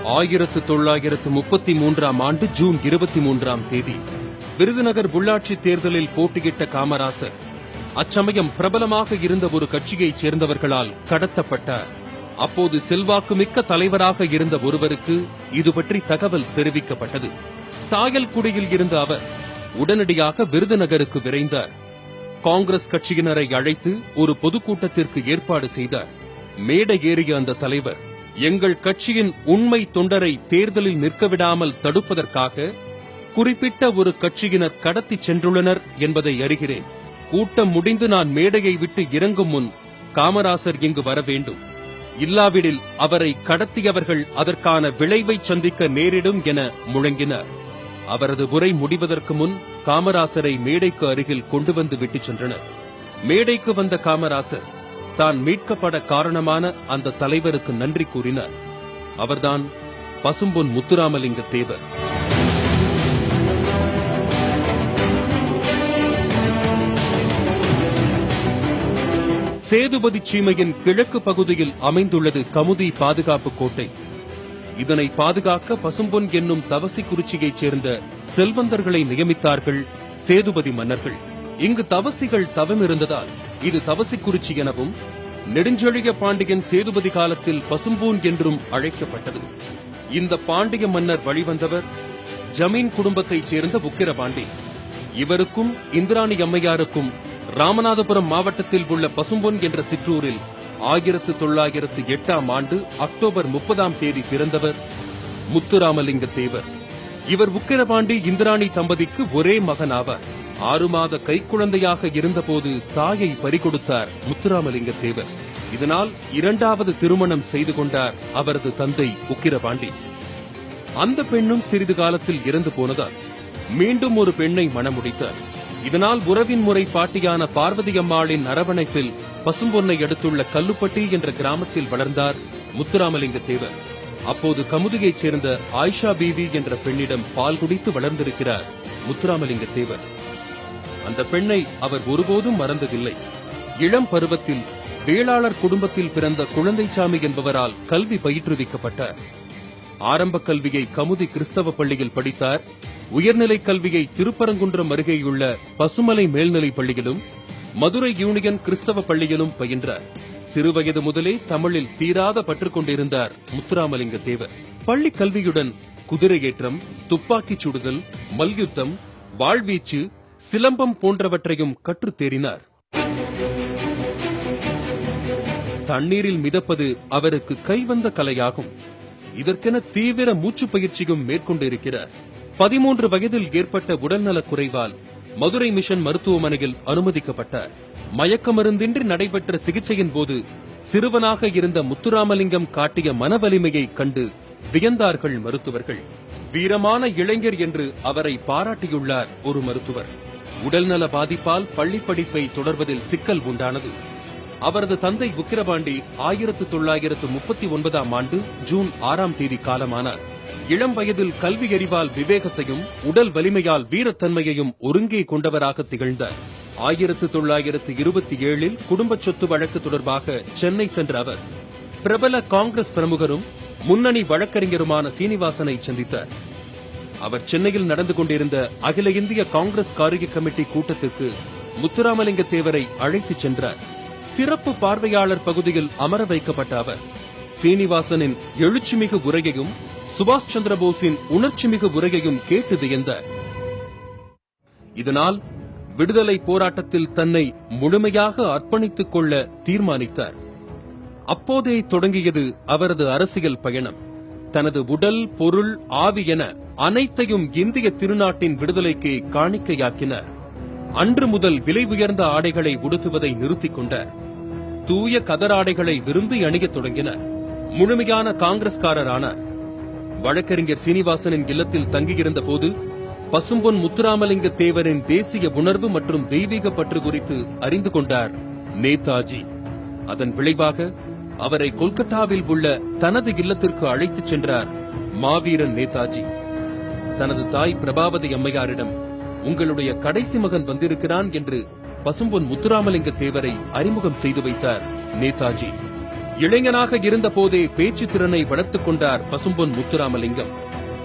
1933ஆம் ஆண்டு ஜூன் 23ஆம் தேதி விருதுநகர் உள்ளாட்சி தேர்தலில் போட்டியிட்ட காமராசர் அச்சமயம் பிரபலமாக இருந்த ஒரு கட்சியைச் சேர்ந்தவர்களால் கடத்தப்பட்டார். அப்போது செல்வாக்குமிக்க தலைவராக இருந்த ஒருவருக்கு இது பற்றி தகவல் தெரிவிக்கப்பட்டது. சாயல்குடியில் இருந்த அவர் உடனடியாக விருதுநகருக்கு விரைந்தார். காங்கிரஸ் கட்சியினரை அழைத்து ஒரு பொதுக்கூட்டத்திற்கு ஏற்பாடு செய்தார். மேடை ஏறிய அந்த தலைவர், எங்கள் கட்சியின் உண்மை தொண்டரை தேர்தலில் நிற்க விடாமல் தடுப்பதற்காக குறிப்பிட்ட ஒரு கட்சியினர் கடத்தி சென்றுள்ளனர் என்பதை அறிகிறேன். கூட்டம் முடிந்து நான் மேடையை விட்டு இறங்கும் முன் காமராசர் இங்கு வர வேண்டும். இல்லாவிடில் அவரை கடத்தியவர்கள் அதற்கான விளைவை சந்திக்க நேரிடும் என முழங்கினார். அவரது உரை முடிவதற்கு முன் காமராசரை மேடைக்கு அருகில் கொண்டு வந்து விட்டுச் சென்றனர். மேடைக்கு வந்த காமராசர் தான் மீட்கப்பட காரணமான அந்த தலைவருக்கு நன்றி கூறினார். அவர்தான் பசும்பொன் முத்துராமலிங்க தேவர். சேதுபதி சீமையின் கிழக்கு பகுதியில் அமைந்துள்ளது கமுதி பாதுகாப்பு கோட்டை. இதனை பாதுகாக்க பசும்பொன் என்னும் தவசிக்குறிச்சியைச் சேர்ந்த செல்வந்தர்களை நியமித்தார்கள் சேதுபதி மன்னர்கள். இங்கு தவசிகள் தவம் இருந்ததால் இது தவசிக்குறிச்சி எனவும், நெடுஞ்செழிய பாண்டியன் சேதுபதி காலத்தில் பசும்பூன் என்றும் அழைக்கப்பட்டது. இந்த பாண்டிய மன்னர் வழிவந்தவர் ஜமீன் குடும்பத்தைச் சேர்ந்த உக்கிரபாண்டி. இவருக்கும் இந்திராணி அம்மையாருக்கும் ராமநாதபுரம் மாவட்டத்தில் உள்ள பசும்பொன் என்ற சிற்றூரில் 1908ஆம் ஆண்டு அக்டோபர் 30ஆம் தேதி பிறந்தவர் முத்துராமலிங்க தேவர். இவர் உக்கிரபாண்டி இந்திராணி தம்பதிக்கு ஒரே மகன் ஆவார். 6 மாத கைக்குழந்தையாக இருந்தபோது தாயை பறிகொடுத்தார் முத்துராமலிங்க தேவர். இதனால் 2வது திருமணம் செய்து கொண்டார் அவரது தந்தை உக்கிரபாண்டி. அந்த பெண்ணும் சிறிது காலத்தில் இறந்து போனதால் மீண்டும் ஒரு பெண்ணை மணமுடித்தார். இதனால் உறவின் முறை பாட்டியான பார்வதி அம்மாளின் அரவணைப்பில் பசும்பொன்னை அடுத்துள்ள கல்லுப்பட்டி என்ற கிராமத்தில் வளர்ந்தார் முத்துராமலிங்க தேவர். அப்போது கமுதியைச் சேர்ந்த ஆயிஷா பீவி என்ற பெண்ணிடம் பால் குடித்து வளர்ந்திருக்கிறார் முத்துராமலிங்க தேவர். அந்த பெண்ணை அவர் ஒருபோதும் மறந்ததில்லை. இளம் பருவத்தில் வேளாளர் குடும்பத்தில் பிறந்த குழந்தைசாமி என்பவரால் கல்வி பயிற்றுவிக்கப்பட்டார். ஆரம்ப கல்வியை கமுதி கிறிஸ்தவ பள்ளியில் படித்தார். உயர்நிலைக் கல்வியை திருப்பரங்குன்றம் அருகேயுள்ள பசுமலை மேல்நிலைப் பள்ளியிலும் மதுரை யூனியன் கிறிஸ்தவ பள்ளியிலும் பயின்றார். சிறுவயது முதலே தமிழில் தீராத பற்றுக் கொண்டிருந்தார் முத்துராமலிங்க தேவர். பள்ளி கல்வியுடன் குதிரையேற்றம், துப்பாக்கிச் சுடுதல், மல்யுத்தம், வாழ்வீச்சு, சிலம்பம் போன்றவற்றையும் கற்றுத் தேறினார். தண்ணீரில் மிதப்பது அவருக்கு கைவந்த கலையாகும். இதற்கென தீவிர மூச்சு பயிற்சியும் மேற்கொண்டிருக்கிறார். 13 வயதில் ஏற்பட்ட உடல்நலக் குறைவால் மதுரை மிஷன் மருத்துவமனையில் அனுமதிக்கப்பட்டார். மயக்க மருந்தின்றி நடைபெற்ற சிகிச்சையின் போது சிறுவனாக இருந்த முத்துராமலிங்கம் காட்டிய மனவலிமையை கண்டு வியந்தார்கள் மருத்துவர்கள். வீரமான இளைஞர் என்று அவரை பாராட்டியுள்ளார் ஒரு மருத்துவர். உடல்நல பாதிப்பால் பள்ளி படிப்பை தொடர்வதில் சிக்கல் உண்டானது. அவரது தந்தை உக்கிரபாண்டி 1939ஆம் ஆண்டு ஜூன் 6ஆம் தேதி காலமானார். இளம் வயதில் கல்வி அறிவால் விவேகத்தையும் உடல் வலிமையால் வீரத்தன்மையையும் ஒருங்கே கொண்டவராக திகழ்ந்தார். 1927இல் குடும்ப சொத்து வழக்கு தொடர்பாக சென்னை சென்ற அவர் பிரபல காங்கிரஸ் பிரமுகரும் முன்னணி வழக்கறிஞருமான சீனிவாசனை சந்தித்தார். அவர் சென்னையில் நடந்து கொண்டிருந்த அகில இந்திய காங்கிரஸ் காரிய கமிட்டி கூட்டத்திற்கு முத்துராமலிங்க தேவரை அழைத்துச் சென்றார். சிறப்பு பார்வையாளர் பகுதியில் அமர வைக்கப்பட்ட அவர் சீனிவாசனின் எழுச்சிமிகு உரையையும் சுபாஷ் சந்திர போஸின் உணர்ச்சிமிகு உரையையும் கேட்டு வியந்தார். இதனால் விடுதலை போராட்டத்தில் தன்னை முழுமையாக அர்ப்பணித்துக் கொள்ள தீர்மானித்தார். அப்போதே தொடங்கியது அவரது அரசியல் பயணம். தனது உடல், பொருள், ஆவி என அனைத்தையும் இந்திய திருநாட்டின் விடுதலைக்கு காணிக்கையாக்கினார். அன்று முதல் விலை உயர்ந்த ஆடைகளை உடுத்துவதை நிறுத்திக் கொண்டார். தூய கதராடைகளை விரும்பி அணியத் தொடங்கினார். முழுமையான காங்கிரஸ்காரரானார். வழக்கறிஞர் சீனிவாசனின் இல்லத்தில் தங்கியிருந்த போது பசும்பொன் முத்துராமலிங்க தேவரின் தேசிய உணர்வு மற்றும் தெய்வீக பற்று குறித்து அறிந்து கொண்டார் நேதாஜி. அதன் விளைவாக அவரை கொல்கத்தாவில் உள்ள தனது இல்லத்திற்கு அழைத்துச் சென்றார் மாவீரன் நேதாஜி. தனது தாய் பிரபாவதி அம்மையாரிடம் உங்களுடைய கடைசி மகன் வந்திருக்கிறான் என்று பசும்பொன் முத்துராமலிங்க தேவரை அறிமுகம் செய்து வைத்தார் நேதாஜி. இளைஞனாக இருந்த போதே பேச்சு திறனை வளர்த்துக் கொண்டார் பசும்பொன் முத்துராமலிங்கம்.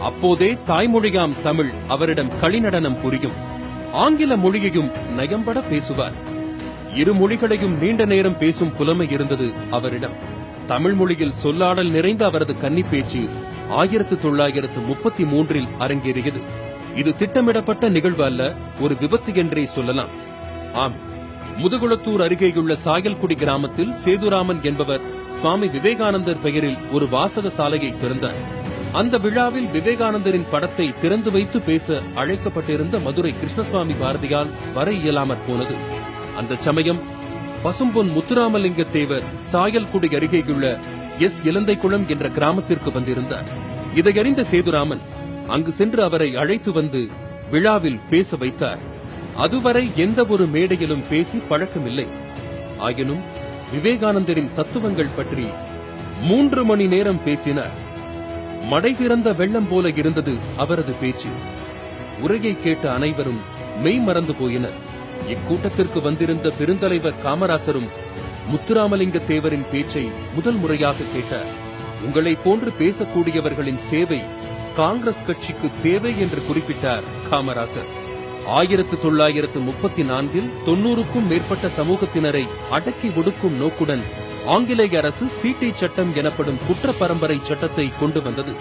அப்போதே தாய்மொழியாம் தமிழ் அவரிடம் களிநடனம் புரியும். ஆங்கில மொழியையும் நயம்பட பேசுவார். இரு மொழிகளையும் நீண்ட நேரம் பேசும் புலமை இருந்தது அவரிடம். தமிழ் மொழியில் சொல்லாடல் நிறைந்த அவரது கன்னி பேச்சு 1933 அரங்கேறியது. இது திட்டமிடப்பட்ட நிகழ்வு அல்ல, ஒரு விபத்து என்றே சொல்லலாம். ஆம், முதுகுளத்தூர் அருகேயுள்ள சாயல்குடி கிராமத்தில் சேதுராமன் என்பவர் சுவாமி விவேகானந்தர் பெயரில் ஒரு வாசக சாலையை திறந்தார். அந்த விழாவில் விவேகானந்தரின் படத்தை திறந்து வைத்து பேச அழைக்கப்பட்டிருந்த மதுரை கிருஷ்ணசுவாமி பாரதியால் வர இயலாமற் போனது. அந்த சமயம் பசும்பொன் முத்துராமலிங்க தேவர் சாயல்குடி அருகேயுள்ள இலந்தைக்குளம் என்ற கிராமத்திற்கு வந்திருந்தார். இதையறிந்த சேதுராமன் அங்கு சென்று அவரை அழைத்து வந்து விழாவில் பேச வைத்தார். அதுவரை எந்த ஒரு மேடையிலும் பேசி பழக்கமில்லை. ஆயினும் விவேகானந்தரின் தத்துவங்கள் பற்றி 3 மணி நேரம் பேசினார். மடை திறந்த வெள்ளம் போல இருந்தது அவரது பேச்சு. உரையை கேட்ட அனைவரும் மெய் மறந்து போயினர். இக்கூட்டத்திற்கு வந்திருந்த பெருந்தலைவர் காமராசரும் முத்துராமலிங்க தேவரின் பேச்சை முதல் முறையாக கேட்டார். உங்களை போன்று பேசக்கூடியவர்களின் சேவை காங்கிரஸ் கட்சிக்கு தேவை என்று குறிப்பிட்டார் காமராசர். 1934 90க்கும் மேற்பட்ட சமூகத்தினரை அடக்கி ஒடுக்கும் நோக்குடன் ஆங்கிலேய அரசு சீட்டி சட்டம் எனப்படும் குற்ற பரம்பரை சட்டத்தை கொண்டு வந்தது.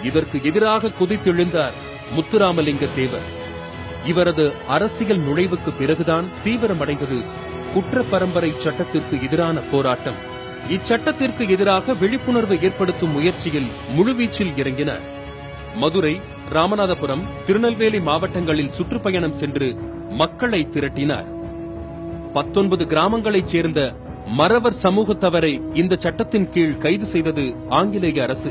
இதற்கு எதிராக குதித்தெழுந்தார் முத்துராமலிங்க தேவர். இவரது அரசியல் நுழைவுக்கு பிறகுதான் தீவிரமடைந்தது குற்ற பரம்பரை சட்டத்திற்கு எதிரான போராட்டம். இச்சட்டத்திற்கு எதிராக விழிப்புணர்வு ஏற்படுத்தும் முயற்சியில் முழுவீச்சில் இறங்கினார். மதுரை, ராமநாதபுரம், திருநெல்வேலி மாவட்டங்களில் சுற்றுப்பயணம் சென்று மக்களை திரட்டினார். 19 கிராமங்களைச் சேர்ந்த மறவர் சமூகத்தவரை இந்த சட்டத்தின் கீழ் கைது செய்தது ஆங்கிலேய அரசு.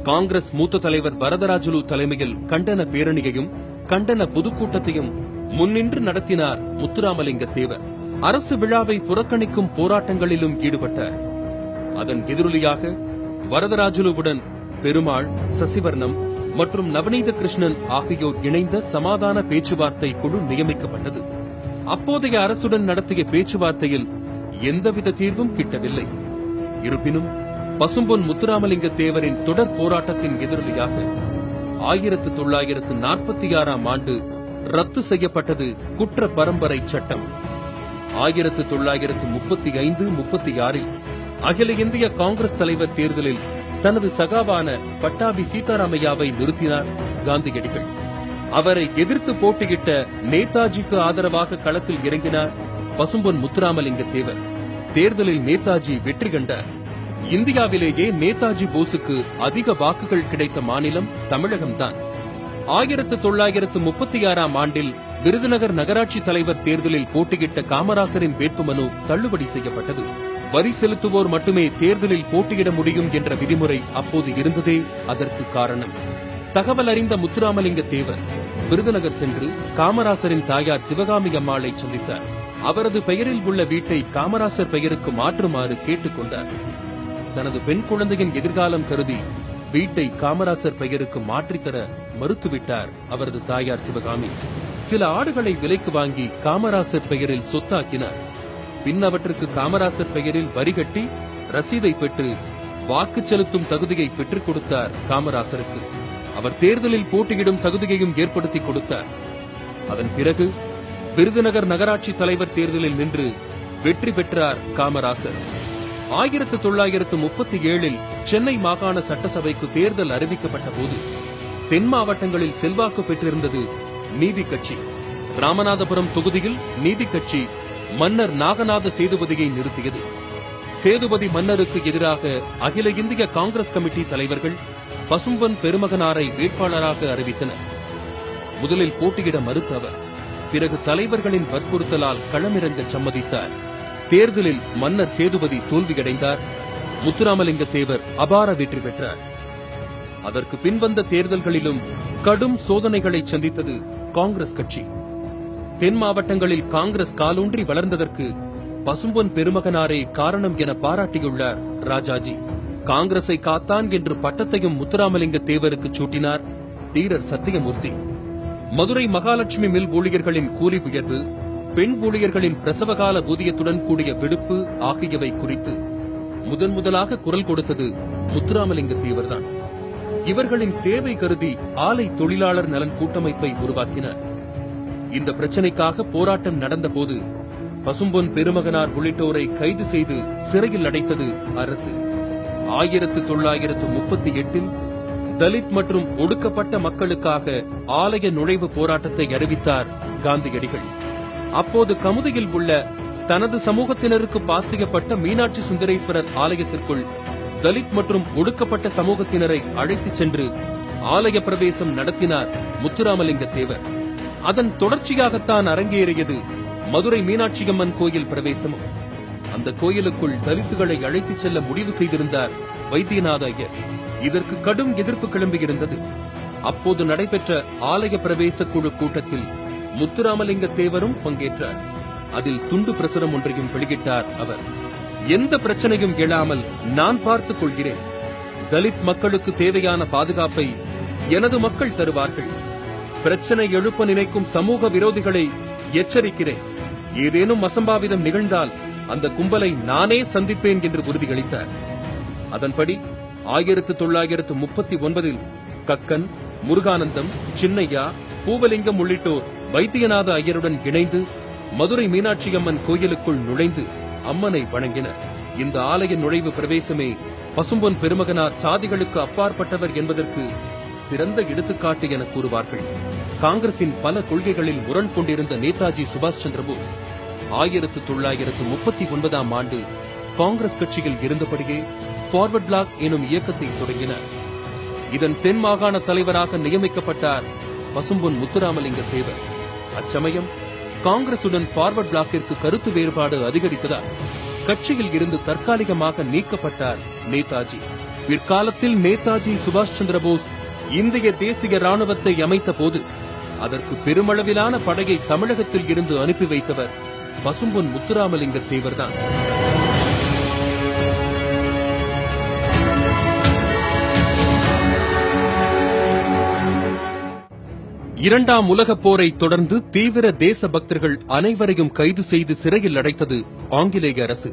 காங்கிரஸ் மூத்த தலைவர் வரதராஜுலு தலைமையில் கண்டன பேரணியையும் கண்டன பொதுக்கூட்டத்தையும் முன்னின்று நடத்தினார் முத்துராமலிங்க தேவர். அரசு விழாவை புறக்கணிக்கும் போராட்டங்களிலும் ஈடுபட்டார். அதன் எதிரொலியாக வரதராஜுலுவுடன் பெருமாள், சசிவர்ணம் மற்றும் நவநீத கிருஷ்ணன் ஆகியோர் இணைந்த சமாதான பேச்சுவார்த்தை குழு நியமிக்கப்பட்டது. அப்போதைய அரசுடன் நடத்திய பேச்சுவார்த்தையில் எந்தவித தீர்வும் கிட்டவில்லை. இருப்பினும் பசும்பொன் முத்துராமலிங்க தேவரின் தொடர் போராட்டத்தின் எதிரொலியாக 1946ஆம் ஆண்டு ரத்து செய்யப்பட்டது குற்ற பரம்பரை சட்டம். 1935-36 அகில இந்திய காங்கிரஸ் தலைவர் தேர்தலில் தனது சகாவான பட்டாபி சீதாராமையாவை நிறுத்தினார் காந்தியடிகள். அவரை எதிர்த்து போட்டியிட்ட நேதாஜிக்கு ஆதரவாக களத்தில் இறங்கினார் பசும்பொன் முத்துராமலிங்க தேவர். தேர்தலில் நேதாஜி வெற்றி கண்டார். இந்தியாவிலேயே நேதாஜி போஸுக்கு அதிக வாக்குகள் கிடைத்த மாநிலம் தமிழகம்தான். 1936ஆம் ஆண்டில் விருதுநகர் நகராட்சி தலைவர் தேர்தலில் போட்டியிட்ட காமராசரின் வேட்புமனு தள்ளுபடி செய்யப்பட்டது. வரி செலுத்துவோர் மட்டுமே தேர்தலில் போட்டியிட முடியும் என்ற விதிமுறை அப்போது இருந்ததே அதற்கு காரணம். தகவல் அறிந்த முத்துராமலிங்க தேவர் விருதுநகர் சென்று காமராசரின் தாயார் சிவகாமி அம்மாளை சந்தித்தார். அவரது பெயரில் உள்ள வீட்டை காமராசர் பெயருக்கு மாற்றுமாறு கேட்டுக்கொண்டார். தனது பெண் குழந்தையின் எதிர்காலம் கருதி வீட்டை காமராசர் பெயருக்கு மாற்றித்தர மறுத்துவிட்டார் அவரது தாயார் சிவகாமி. சில ஆடுகளை விலைக்கு வாங்கி காமராசர் பெயரில் சொத்தாக்கினார். பின் அவற்றுக்கு காமராசர் பெயரில் வரி கட்டி ரசீதை பெற்று வாக்கு செலுத்தும் தகுதியை பெற்றுக் கொடுத்தார் காமராசருக்கு. அவர் தேர்தலில் போட்டியிடும் தகுதியையும் ஏற்படுத்தி கொடுத்தார். அதன் பிறகு விருதுநகர் நகராட்சி தலைவர் தேர்தலில் நின்று வெற்றி பெற்றார் காமராசர். 1937 சென்னை மாகாண சட்டசபைக்கு தேர்தல் அறிவிக்கப்பட்ட போது தென் மாவட்டங்களில் செல்வாக்கு பெற்றிருந்தது நீதி கட்சி. ராமநாதபுரம் தொகுதியில் நீதி கட்சி மன்னர் நாகநாத சேதுபதியை நிறுத்தியது. சேதுபதி மன்னருக்கு எதிராக அகில இந்திய காங்கிரஸ் கமிட்டி தலைவர்கள் பசும்பொன் பெருமகனாரை வேட்பாளராக அறிவித்தனர். முதலில் போட்டியிட மறுத்த அவர் பிறகு தலைவர்களின் வற்புறுத்தலால் களமிறங்க சம்மதித்தார். தேர்தலில் மன்னர் சேதுபதி தோல்வியடைந்தார். முத்துராமலிங்க தேவர் அபார வெற்றி பெற்றார். அதற்கு பின்வந்த தேர்தல்களிலும் கடும் சோதனைகளை சந்தித்தது காங்கிரஸ் கட்சி. தென் மாவட்டங்களில் காங்கிரஸ் காலூன்றி வளர்ந்ததற்கு பசும்பொன் பெருமகனாரே காரணம் என பாராட்டியுள்ளார் ராஜாஜி. காங்கிரஸை காத்தான் என்று பட்டத்தையும் முத்துராமலிங்க தேவருக்கு சூட்டினார் தீரர் சத்தியமூர்த்தி. மதுரை மகாலட்சுமி மில் ஊழியர்களின் கூலி உயர்வு, பெண் ஊழியர்களின் பிரசவகால ஊதியத்துடன் கூடிய விடுப்பு ஆகியவை குறித்து முதலாக குரல் கொடுத்தது முத்துராமலிங்க தேவர்தான். இவர்களின் தேவை கருதி ஆலை தொழிலாளர் நலன் கூட்டமைப்பை உருவாக்கினர். இந்த பிரச்சனைக்காக போராட்டம் நடந்த போது பசும்பொன் பெருமகனார் உள்ளிட்டோரை கைது செய்து சிறையில் அடைத்தது அரசு. 1938 தலித் மற்றும் ஒடுக்கப்பட்ட மக்களுக்காக ஆலய நுழைவு போராட்டத்தை அறிவித்தார் காந்தியடிகள். அப்போது கமுதியில் உள்ள தனது சமூகத்தினருக்கு பாத்தியப்பட்ட மீனாட்சி சுந்தரேஸ்வரர் ஆலயத்திற்குள் தலித் மற்றும் ஒடுக்கப்பட்ட சமூகத்தினரை அழைத்துச் சென்று ஆலய பிரவேசம் நடத்தினார் முத்துராமலிங்க தேவர். அதன் தொடர்ச்சியாகத்தான் அரங்கேறியது மதுரை மீனாட்சியம்மன் கோயில் பிரவேசமும். அந்த கோயிலுக்குள் தலித்துகளை அழைத்துச் செல்ல முடிவு செய்திருந்தார் வைத்தியநாத ஐயர். இதற்கு கடும் எதிர்ப்பு கிளம்பியிருந்தது. அப்போது நடைபெற்ற ஆலய பிரவேச குழு கூட்டத்தில் முத்துராமலிங்க தேவரும் பங்கேற்றார். அதில் துண்டு பிரசுரம் ஒன்றையும் வெளியிட்டார் அவர். எந்த பிரச்சனையும் எழாமல் நான் பார்த்துக் கொள்கிறேன். தலித் மக்களுக்கு தேவையான பாதுகாப்பை எனது மக்கள் தருவார்கள். பிரச்சனை எழுப்ப நினைக்கும் சமூக விரோதிகளை எச்சரிக்கிறேன். ஏதேனும் அசம்பாவிதம் நிகழ்ந்தால் அந்த கும்பலை நானே சந்திப்பேன் என்று உறுதியளித்தார். அதன்படி 1939 கக்கன், முருகானந்தம், சின்னையா, பூவலிங்கம் உள்ளிட்டோர் வைத்தியநாத ஐயருடன் இணைந்து மதுரை மீனாட்சியம்மன் கோயிலுக்குள் நுழைந்து அம்மனை வணங்கினர். இந்த ஆலய நுழைவு பிரவேசமே பசும்பொன் பெருமகனார் சாதிகளுக்கு அப்பாற்பட்டவர் என்பதற்கு சிறந்த எடுத்துக்காட்டு என கூறுவார்கள். காங்கிரசின் பல கொள்கைகளில் முரண் கொண்டிருந்த நேதாஜி சுபாஷ் சந்திரபோஸ் 1939 ஆண்டு காங்கிரஸ் கட்சியில் இருந்தபடியே ஃபார்வர்ட் பிளாக் எனும் இயக்கத்தை தொடங்கினார். இதன் தென் மாகாண தலைவராக நியமிக்கப்பட்டார் பசும்பொன் முத்துராமலிங்க தேவர். அச்சமயம் காங்கிரசுடன் ஃபார்வர்ட் பிளாக்கிற்கு கருத்து வேறுபாடு அதிகரித்ததால் கட்சியில் இருந்து தற்காலிகமாக நீக்கப்பட்டார் நேதாஜி. பிற்காலத்தில் நேதாஜி சுபாஷ் சந்திரபோஸ் இந்திய தேசிய ராணுவத்தை அமைத்த போது அதற்கு பெருமளவிலான படையை தமிழகத்தில் இருந்து அனுப்பி வைத்தவர் பசும்பொன் முத்துராமலிங்க தேவர்தான். இரண்டாம் உலகப் போரை தொடர்ந்து தீவிர தேசபக்தர்கள் அனைவரையும் கைது செய்து சிறையில் அடைத்தது ஆங்கிலேய அரசு.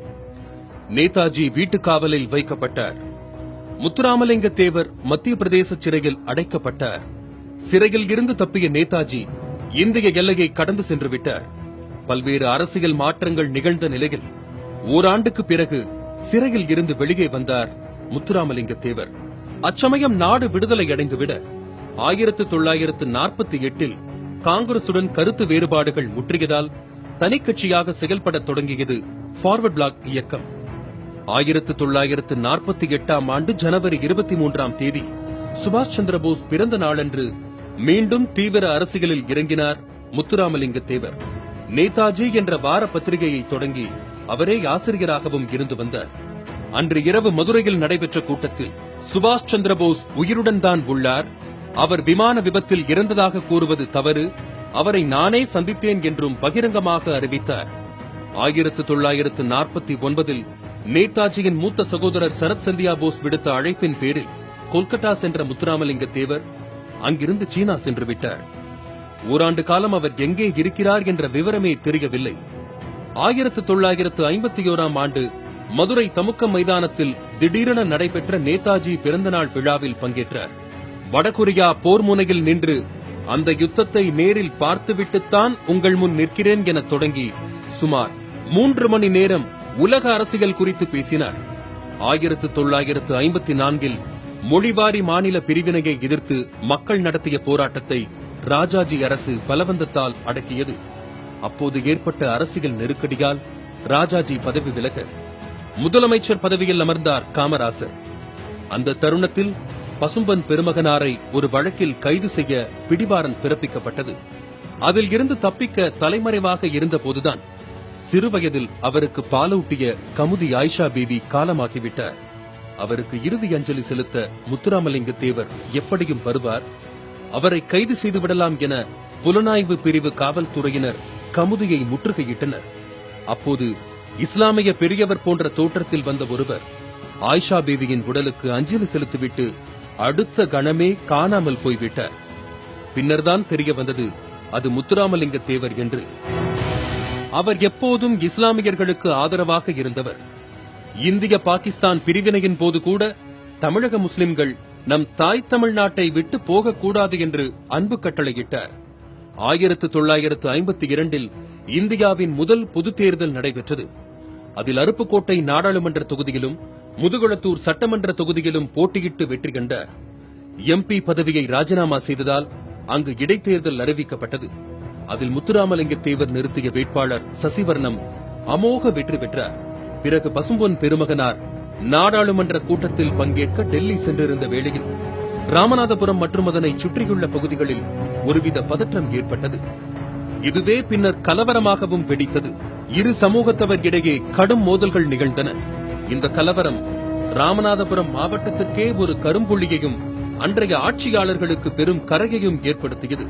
நேதாஜி வீட்டுக்காவலில் வைக்கப்பட்டார். முத்துராமலிங்க தேவர் மத்திய பிரதேச சிறையில் அடைக்கப்பட்டார். சிறையில் இருந்து தப்பிய நேதாஜி இந்திய எல்லையை கடந்து சென்று விட்டார். பல்வேறு அரசியல் மாற்றங்கள் நிகழ்ந்த நிலையில் ஓராண்டுக்கு பிறகு சிறையில் இருந்து வெளியே வந்தார் முத்துராமலிங்க தேவர். அச்சமயம் நாடு விடுதலை அடைந்துவிட 1948 காங்கிரசுடன் கருத்து வேறுபாடுகள் முற்றியதால் தனிக்கட்சியாக செயல்பட தொடங்கியது ஃபார்வர்ட் பிளாக் இயக்கம். 1948 ஆண்டு ஜனவரி 23 சுபாஷ் சந்திரபோஸ் பிறந்த நாளன்று மீண்டும் தீவிர அரசியலில் இறங்கினார் முத்துராமலிங்க தேவர். நேதாஜி என்ற வார பத்திரிகையை தொடங்கி அவரே ஆசிரியராகவும் இருந்து வந்தார். அன்று இரவு மதுரையில் நடைபெற்ற கூட்டத்தில் சுபாஷ் சந்திரபோஸ் உயிருடன் தான் உள்ளார், அவர் விமான விபத்தில் இறந்ததாக கூறுவது தவறு, அவரை நானே சந்தித்தேன் என்றும் பகிரங்கமாக அறிவித்தார். 1949 நேதாஜியின் மூத்த சகோதரர் சரத் சந்தியா போஸ் விடுத்த அழைப்பின் பேரில் கொல்கத்தா சென்ற முத்துராமலிங்க தேவர் அங்கிருந்து சீனா சென்று விட்டார். ஓராண்டு காலம் அவர் எங்கே இருக்கிறார் என்ற விவரமே தெரியவில்லை. 1951 ஆண்டு மதுரை தமுக்கம் மைதானத்தில் திடீரென நடைபெற்ற நேதாஜி பிறந்தநாள் விழாவில் பங்கேற்றார். வடகொரியா போர் முனையில் நின்று அந்த யுத்தத்தை நேரில் பார்த்துவிட்டுத்தான் உங்கள் முன் நிற்கிறேன் என தொடங்கி சுமார் 3 மணி நேரம் உலக அரசியல் குறித்து பேசினார். 1954 மொழிவாரி மாநில பிரிவினையை எதிர்த்து மக்கள் நடத்திய போராட்டத்தை ராஜாஜி அரசு பலவந்தத்தால் அடக்கியது. அப்போது ஏற்பட்ட அரசியல் நெருக்கடியால் ராஜாஜி பதவி விலக முதலமைச்சர் பதவியில் அமர்ந்தார் காமராசர். அந்த தருணத்தில் பசும்பொன் பெருமகனாரை ஒரு வழக்கில் கைது செய்ய பிடிவாரண்ட் பிறப்பிக்கப்பட்டது. அதில் இருந்து தப்பிக்க தலைமறைவாக இருந்தபோதுதான் சிறுவயதில் அவருக்கு பாலூட்டிய கமுதி ஆயிஷா பேபி காலமாகிவிட்டார். அவருக்கு இறுதி அஞ்சலி செலுத்த முத்துராமலிங்க தேவர் எப்படியும் வருவார், அவரை கைது செய்துவிடலாம் என புலனாய்வு பிரிவு காவல்துறையினர் கமுதியை முற்றுகையிட்டனர். அப்போது இஸ்லாமிய பெரியவர் போன்ற தோற்றத்தில் வந்த ஒருவர் ஆயிஷா பேபியின் உடலுக்கு அஞ்சலி செலுத்திவிட்டு அடுத்த கணமே காணாமல் போய்விட்டார். பின்னர்தான் தெரிய வந்தது அது முத்துராமலிங்க தேவர் என்று. அவர் எப்போதும் இஸ்லாமியர்களுக்கு ஆதரவாக இருந்தவர். இந்திய பாகிஸ்தான் பிரிவினையின் போது கூட தமிழக முஸ்லிம்கள் நம் தாய் தமிழ்நாட்டை விட்டு போகக்கூடாது என்று அன்பு கட்டளையிட்டார். 1952 இந்தியாவின் முதல் பொது தேர்தல் நடைபெற்றது. அதில் அருப்புக்கோட்டை நாடாளுமன்ற தொகுதியிலும் முதுகுளத்தூர் சட்டமன்ற தொகுதியிலும் போட்டியிட்டு வெற்றி கண்டார். எம்பி பதவியை ராஜினாமா செய்ததால் அங்கு இடைத்தேர்தல் அறிவிக்கப்பட்டது. அதில் முத்துராமலிங்க தேவர் நிறுத்திய வேட்பாளர் சசிவர்ணம் அமோக வெற்றி பெற்றார். பிறகு பசும்பொன் பெருமகனார் நாடாளுமன்ற கூட்டத்தில் பங்கேற்க டெல்லி சென்றிருந்த வேளையில் ராமநாதபுரம் மற்றும் அதனை சுற்றியுள்ள பகுதிகளில் ஒருவித பதற்றம் ஏற்பட்டது. இதுவே பின்னர் கலவரமாகவும் வெடித்தது. இரு சமூகத்தவர் இடையே கடும் மோதல்கள் நிகழ்ந்தன. இந்த கலவரம் ராமநாதபுரம் மாவட்டத்திற்கே ஒரு கரும்புள்ளியையும் அன்றைய ஆட்சியாளர்களுக்கு பெரும் கரையையும் ஏற்படுத்தியது.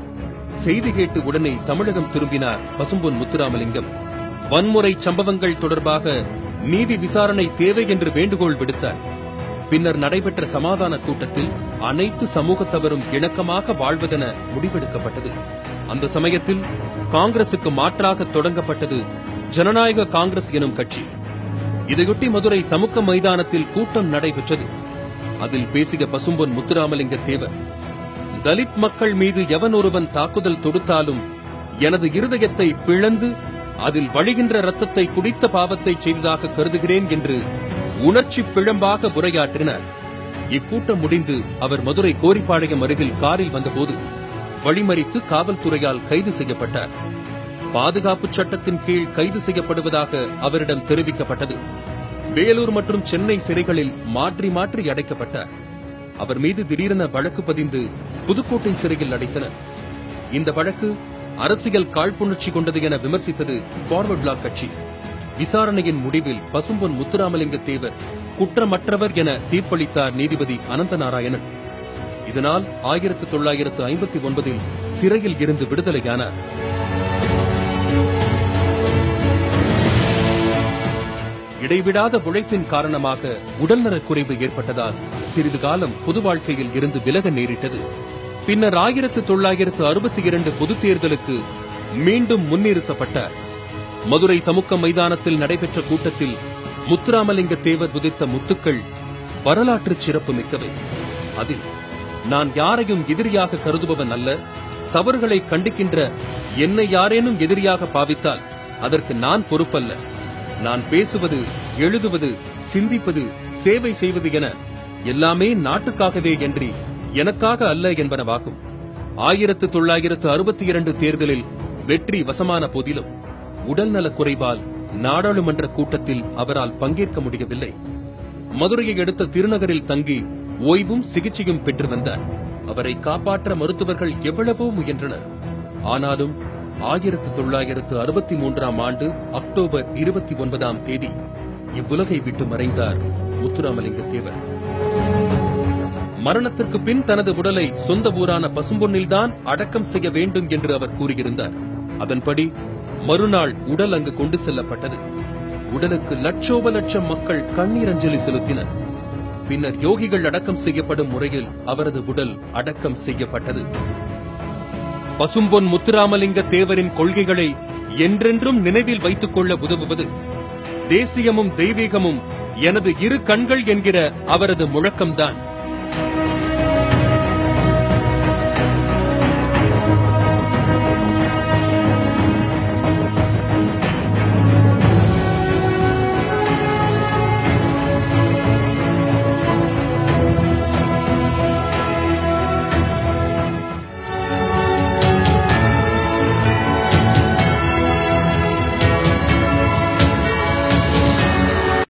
செய்தி கேட்டு உடனே தமிழகம் திரும்பினார் பசும்பொன் முத்துராமலிங்கம். வன்முறை சம்பவங்கள் தொடர்பாக நீதி விசாரணை தேவை என்று வேண்டுகோள் விடுத்தார். பின்னர் நடைபெற்ற சமாதான கூட்டத்தில் அனைத்து சமூகத்தவரும் இணக்கமாக வாழ்வதென முடிவெடுக்கப்பட்டது. அந்த சமயத்தில் காங்கிரசுக்கு மாற்றாக தொடங்கப்பட்டது ஜனநாயக காங்கிரஸ் எனும் கட்சி. இதையொட்டி மதுரை தமுக்க மைதானத்தில் கூட்டம் நடைபெற்றது. அதில் பேசிய பசும்பொன் முத்துராமலிங்க தேவர், தலித் மக்கள் மீது எவன் ஒருவன் தாக்குதல் தொடுத்தாலும் எனது இருதயத்தை பிளந்து அதில் வழிகின்ற ரத்தத்தை குடித்த பாவத்தை செய்ததாக கருதுகிறேன் என்று உணர்ச்சி பிழம்பாக உரையாற்றினார். இக்கூட்டம் முடிந்து அவர் மதுரை கோரிப்பாளையம் அருகில் காரில் வந்தபோது வழிமறித்து காவல்துறையால் கைது செய்யப்பட்டார். பாதுகாப்பு சட்டத்தின் கீழ் கைது செய்யப்படுவதாக அவரிடம் தெரிவிக்கப்பட்டது. வேலூர் மற்றும் சென்னை சிறைகளில் மாற்றி மாற்றி அடைக்கப்பட்டார். அவர் மீது திடீரென வழக்கு பதிந்து புதுக்கோட்டை சிறையில் அடைத்தனர். இந்த வழக்கு அரசியல் காழ்ப்புணர்ச்சி கொண்டது என விமர்சித்தது ஃபார்வர்ட் பிளாக் கட்சி. விசாரணையின் முடிவில் பசும்பொன் முத்துராமலிங்க தேவர் குற்றமற்றவர் என தீர்ப்பளித்தார் நீதிபதி அனந்தநாராயணன். இதனால் 1959 சிறையில் இருந்து விடுதலையானார். இடைவிடாத உழைப்பின் காரணமாக உடல்நலக் குறைவு ஏற்பட்டதால் சிறிது காலம் பொது வாழ்க்கையில் இருந்து விலக நேரிட்டது. பின்னர் 1962 பொது தேர்தலுக்கு மீண்டும் முன்னிறுத்தப்பட்டார். மதுரை தமுக்க மைதானத்தில் நடைபெற்ற கூட்டத்தில் முத்துராமலிங்க தேவர் உதித்த முத்துக்கள் வரலாற்று சிறப்பு மிக்கவை. அதில், நான் யாரையும் எதிரியாக கருதுபவன் அல்ல, தவறுகளை கண்டிக்கின்ற என்னை யாரேனும் எதிரியாக பாவித்தால் அதற்கு நான் பொறுப்பல்ல. நான் பேசுவது, எழுதுவது, சிந்திப்பது, சேவை செய்வது என எல்லாமே நாட்டுக்காகவே என்று எனக்காக அல்ல என்பனவாகும். 1962 தேர்தலில் வெற்றி வசமான போதிலும் உடல்நலக் குறைவால் நாடாளுமன்ற கூட்டத்தில் அவரால் பங்கேற்க முடியவில்லை. மதுரையை அடுத்த திருநகரில் தங்கி ஓய்வும் சிகிச்சையும் பெற்று வந்தார். அவரை காப்பாற்ற மருத்துவர்கள் எவ்வளவோ முயன்றனர். ஆனாலும் 1963 அக்டோபர் 29 இவ்வுலகை விட்டு மறைந்தார் முத்துராமலிங்க தேவர். மரணத்திற்கு பின் தனது உடலை சொந்த ஊரான பசும்பொன்னில்தான் அடக்கம் செய்ய வேண்டும் என்று அவர் கூறியிருந்தார். அதன்படி மறுநாள் உடல் அங்கு கொண்டு செல்லப்பட்டது. உடலுக்கு லட்சோப லட்சம் மக்கள் கண்ணீர் அஞ்சலி செலுத்தினர். பின்னர் யோகிகள் அடக்கம் செய்யப்படும் முறையில் அவரது உடல் அடக்கம் செய்யப்பட்டது. பசும்பொன் முத்துராமலிங்க தேவரின் கொள்கைகளை என்றென்றும் நினைவில் வைத்துக் கொள்ள உதவுவது தேசியமும் தெய்வீகமும் எனது இரு கண்கள் என்கிற அவரது முழக்கம்தான்.